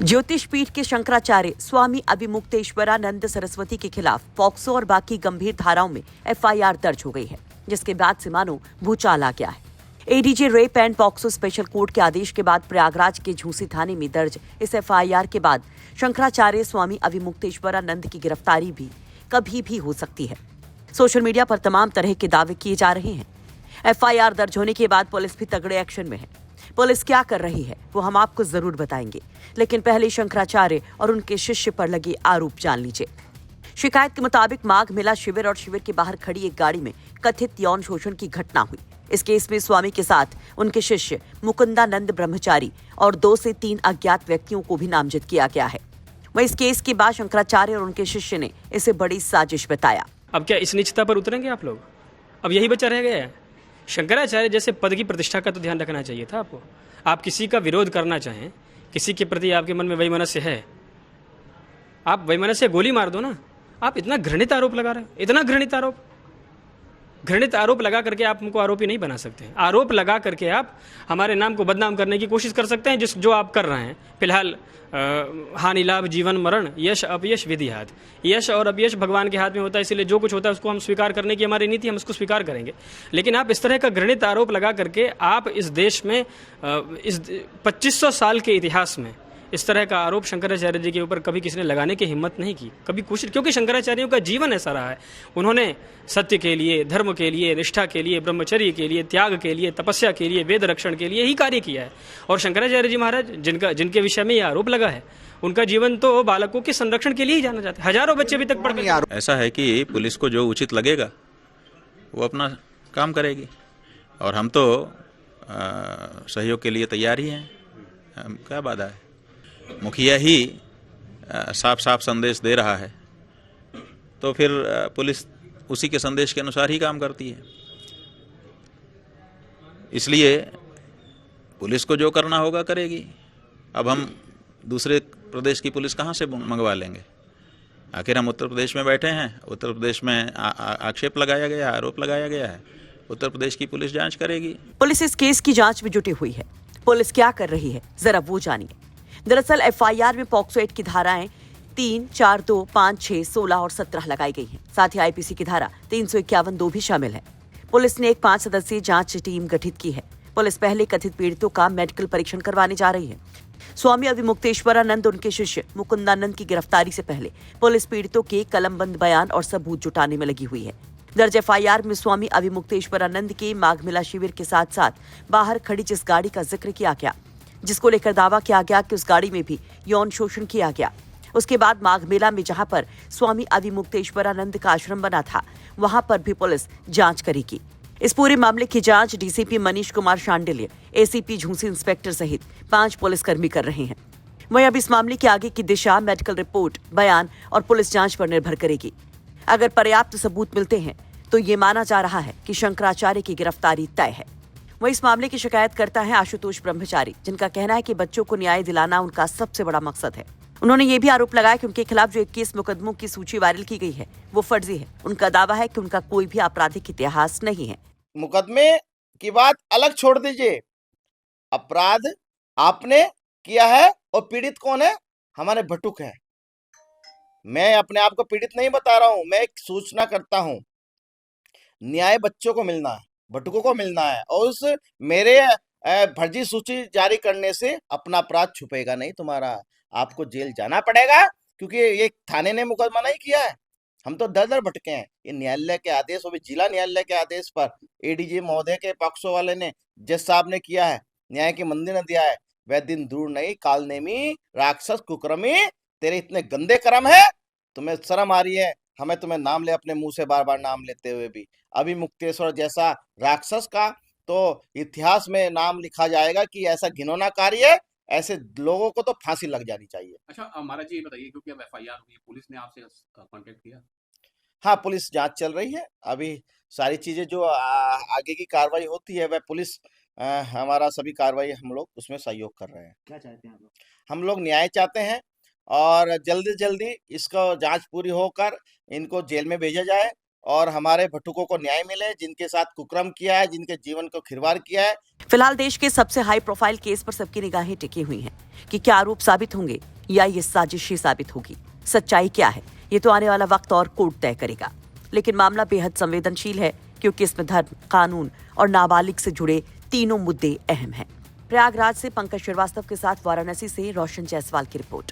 ज्योतिष पीठ के शंकराचार्य स्वामी अभिमुक्तेश्वरानंद सरस्वती के खिलाफ पॉक्सो और बाकी गंभीर धाराओं में एफआईआर दर्ज हो गई है, जिसके बाद से मानो भूचाल आ गया है। ADJ rape and POCSO special court के आदेश के बाद प्रयागराज के झूसी थाने में दर्ज इस एफआईआर के बाद शंकराचार्य स्वामी अभिमुक्तेश्वरानंद की गिरफ्तारी भी कभी भी हो सकती है। सोशल मीडिया पर तमाम तरह के दावे किए जा रहे हैं। एफआईआर दर्ज होने के बाद पुलिस भी तगड़े एक्शन में है। पुलिस क्या कर रही है वो हम आपको जरूर बताएंगे, लेकिन पहले शंकराचार्य और उनके शिष्य पर लगे आरोप जान लीजिए। शिकायत के मुताबिक माघ मेला शिविर और शिविर के बाहर खड़ी एक गाड़ी में कथित यौन शोषण की घटना हुई। इस केस में स्वामी के साथ उनके शिष्य मुकुंदानंद ब्रह्मचारी और 2 से 3 अज्ञात व्यक्तियों को भी नामजद किया गया है। वहीं इस केस के बाद शंकराचार्य और उनके शिष्य ने इसे बड़ी साजिश बताया। अब क्या इस निश्चितता पर उतरेंगे आप लोग? अब यही बचा रह गया है। शंकराचार्य जैसे पद की प्रतिष्ठा का तो ध्यान रखना चाहिए था आपको। आप किसी का विरोध करना चाहें, किसी के प्रति आपके मन में वैमनस्य है, आप वैमनस्य गोली मार दो ना। आप इतना घृणित आरोप लगा रहे हो, इतना घृणित आरोप लगा करके आप हमको आरोपी नहीं बना सकते हैं। आरोप लगा करके आप हमारे नाम को बदनाम करने की कोशिश कर सकते हैं, जो आप कर रहे हैं। फिलहाल हानि लाभ जीवन मरण यश अपयश विधि हाथ। यश और अपयश भगवान के हाथ में होता है, इसलिए जो कुछ होता है उसको हम स्वीकार करने की हमारी नीति, हम उसको स्वीकार करेंगे। लेकिन आप इस तरह का घृणित आरोप लगा करके आप इस देश में इस 2500 साल के इतिहास में इस तरह का आरोप शंकराचार्य जी के ऊपर कभी किसी ने लगाने की हिम्मत नहीं की, कभी कोशिश, क्योंकि शंकराचार्यों का जीवन ऐसा रहा है। उन्होंने सत्य के लिए, धर्म के लिए, निष्ठा के लिए, ब्रह्मचर्य के लिए, त्याग के लिए, तपस्या के लिए, वेद रक्षण के लिए ही कार्य किया है। और शंकराचार्य जी महाराज जिनके विषय में यह आरोप लगा है, उनका जीवन तो बालकों के संरक्षण के लिए ही जाना जाता है। हजारों बच्चे अभी तक पढ़ के। ऐसा है कि पुलिस को जो उचित लगेगा वो अपना काम करेगी, और हम तो सहयोग के लिए तैयार ही हैं। क्या बात है, मुखिया ही साफ साफ संदेश दे रहा है तो फिर पुलिस उसी के संदेश के अनुसार ही काम करती है। इसलिए पुलिस को जो करना होगा करेगी। अब हम दूसरे प्रदेश की पुलिस कहाँ से मंगवा लेंगे? आखिर हम उत्तर प्रदेश में बैठे हैं। उत्तर प्रदेश में आक्षेप लगाया गया, आरोप लगाया गया है। उत्तर प्रदेश की पुलिस जांच करेगी। पुलिस इस केस की जांच में जुटी हुई है। पुलिस क्या कर रही है जरा वो जानिए। दरअसल एफआईआर में पॉक्सो एक्ट की धाराएं 3, 4, 2, 5, 6, 16 और 17 लगाई गई हैं। साथ ही आईपीसी की धारा 351(2) भी शामिल है। पुलिस ने एक 5 सदस्यीय जांच टीम गठित की है। पुलिस पहले कथित पीड़ितों का मेडिकल परीक्षण करवाने जा रही है। स्वामी अभिमुक्तेश्वरानंद और उनके शिष्य मुकुंदानंद की गिरफ्तारी से पहले पुलिस पीड़ितों के कलमबंद बयान और सबूत जुटाने में लगी हुई है। दर्ज एफआईआर में स्वामी अभिमुक्तेश्वरानंद के माघ मेला शिविर के साथ साथ बाहर खड़ी जिस गाड़ी का जिक्र किया गया, जिसको लेकर दावा किया गया कि उस गाड़ी में भी यौन शोषण किया गया। उसके बाद माघ मेला में जहां पर स्वामी अभिमुक्तेश्वरानंद का आश्रम बना था, वहां पर भी पुलिस जांच करेगी। इस पूरे मामले की जांच DCP Manish Kumar Shandilya, ACP Jhusi inspector सहित 5 पुलिसकर्मी कर रहे हैं। वहीं अब इस मामले की आगे की दिशा मेडिकल रिपोर्ट, बयान और पुलिस जांच पर निर्भर करेगी। अगर पर्याप्त सबूत मिलते हैं तो ये माना जा रहा है कि शंकराचार्य की गिरफ्तारी तय है। वहीं इस मामले की शिकायत करता है आशुतोष ब्रह्मचारी, जिनका कहना है कि बच्चों को न्याय दिलाना उनका सबसे बड़ा मकसद है। उन्होंने ये भी आरोप लगाया कि उनके खिलाफ जो 21 मुकदमों की सूची वायरल की गई है वो फर्जी है। उनका दावा है कि उनका कोई भी आपराधिक इतिहास नहीं है। मुकदमे की बात अलग छोड़ दीजिए, अपराध आपने किया है और पीड़ित कौन है? हमारे भटुक है। मैं अपने आप को पीड़ित नहीं बता रहा हूं, मैं एक सूचना करता हूं। न्याय बच्चों को मिलना है, भटुकों को मिलना है, और उस मेरे फर्जी सूची जारी करने से अपना अपराध छुपेगा नहीं तुम्हारा। आपको जेल जाना पड़ेगा, क्योंकि ये थाने ने मुकदमा नहीं किया है। हम तो दर दर भटके हैं। ये न्यायालय के आदेश, वो भी जिला न्यायालय के आदेश पर एडीजे महोदय के पॉक्सो वाले ने, जज साहब ने किया है। न्याय की मंदिर ने दिया है। वह दिन दूर नहीं, कालनेमी, राक्षस, कुकर्मी, तेरे इतने गंदे कर्म है, तुम्हें शर्म आ रही है? हमें तुम्हें नाम ले अपने मुंह से बार बार नाम लेते हुए भी। अभिमुक्तेश्वर जैसा राक्षस का तो इतिहास में नाम लिखा जाएगा कि ऐसा घिनौना कार्य है। ऐसे लोगों को तो फांसी लग जानी चाहिए। अच्छा महाराज जी, ये बताइए, क्योंकि अब एफआईआर हुई, पुलिस ने आपसे कांटेक्ट किया? हाँ, पुलिस जांच चल रही है। अभी सारी चीजें जो आगे की कार्रवाई होती है, वह पुलिस हमारा सभी कार्रवाई हम लोग उसमें सहयोग कर रहे हैं। क्या चाहते हैं आप लोग? हम लोग न्याय चाहते हैं और जल्दी जल्दी इसका जांच पूरी होकर इनको जेल में भेजा जाए और हमारे भटुकों को न्याय मिले, जिनके साथ कुकर्म किया है, जिनके जीवन को खिलवाड़ किया है। फिलहाल देश के सबसे हाई प्रोफाइल केस पर सबकी निगाहें टिकी हुई हैं कि क्या आरोप साबित होंगे या ये साजिश ही साबित होगी? सच्चाई क्या है ये तो आने वाला वक्त और कोर्ट तय करेगा। लेकिन मामला बेहद संवेदनशील है क्योंकि इसमें धर्म, कानून और नाबालिग से जुड़े तीनों मुद्दे अहम हैं। प्रयागराज से पंकज श्रीवास्तव के साथ वाराणसी से रोशन जायसवाल की रिपोर्ट।